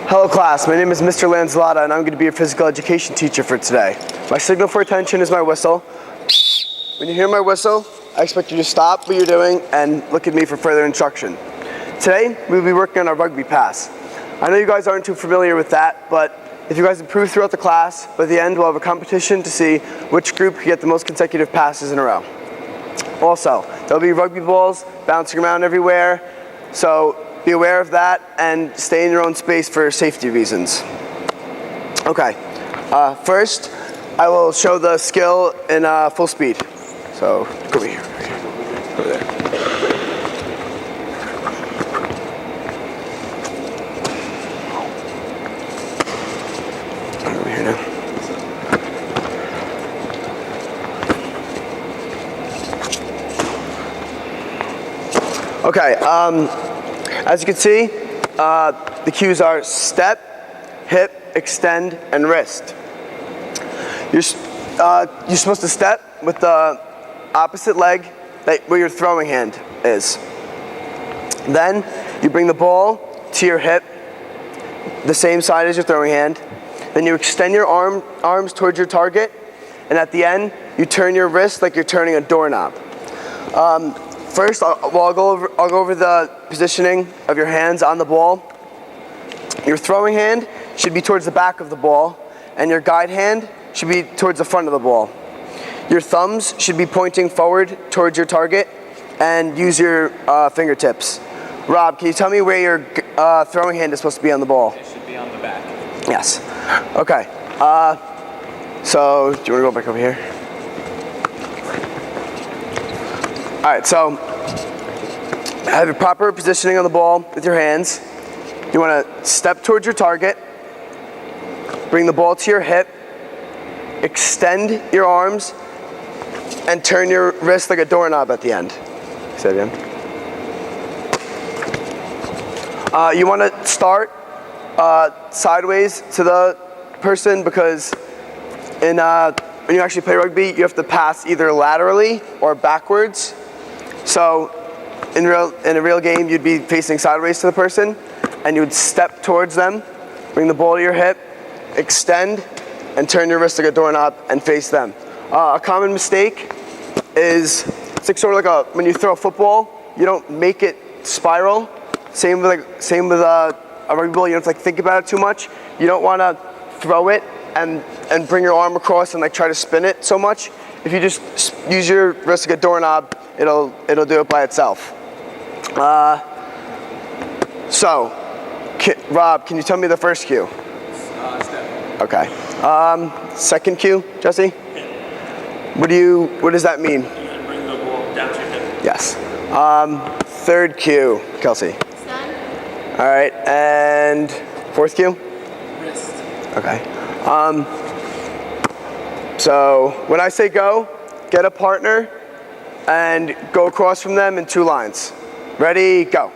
Hello class, my name is Mr. Lanzillotta and I'm going to be your physical education teacher for today. My signal for attention is my whistle. When you hear my whistle, I expect you to stop what you're doing and look at me for further instruction. Today, we'll be working on our rugby pass. I know you guys aren't too familiar with that, but if you guys improve throughout the class, by the end we'll have a competition to see which group can get the most consecutive passes in a row. Also, there'll be rugby balls bouncing around everywhere, so be aware of that and stay in your own space for safety reasons. Okay, first I will show the skill in full speed. So go over here, over there. Over here now. Okay, as you can see, the cues are step, hip, extend, and wrist. You're supposed to step with the opposite leg where your throwing hand is. Then you bring the ball to your hip, the same side as your throwing hand. Then you extend your arms towards your target, and at the end, you turn your wrist like you're turning a doorknob. First, I'll go over the positioning of your hands on the ball. Your throwing hand should be towards the back of the ball, and your guide hand should be towards the front of the ball. Your thumbs should be pointing forward towards your target, and use your fingertips. Rob, can you tell me where your throwing hand is supposed to be on the ball? It should be on the back. Yes. Okay. So, do you want to go back over here? All right, so have your proper positioning on the ball with your hands. You want to step towards your target, bring the ball to your hip, extend your arms, and turn your wrist like a doorknob at the end. Say it again. You want to start sideways to the person because when you actually play rugby, you have to pass either laterally or backwards. So in a real game, you'd be facing sideways to the person, and you would step towards them, bring the ball to your hip, extend, and turn your wrist like a doorknob and face them. A common mistake is it's like sort of like when you throw a football, you don't make it spiral. Same with a rugby ball. You don't have to think about it too much. You don't want to throw it and bring your arm across and try to spin it so much. If you just use your wrist like a doorknob, it'll do it by itself. So, Rob, can you tell me the first cue? Step. Okay. Second cue, Jesse? What does that mean? You can bring the ball down to your hip. Yes. Third cue, Kelsey. Stand. All right, and fourth cue? Wrist. Okay. So when I say go, get a partner and go across from them in 2 lines. Ready, go.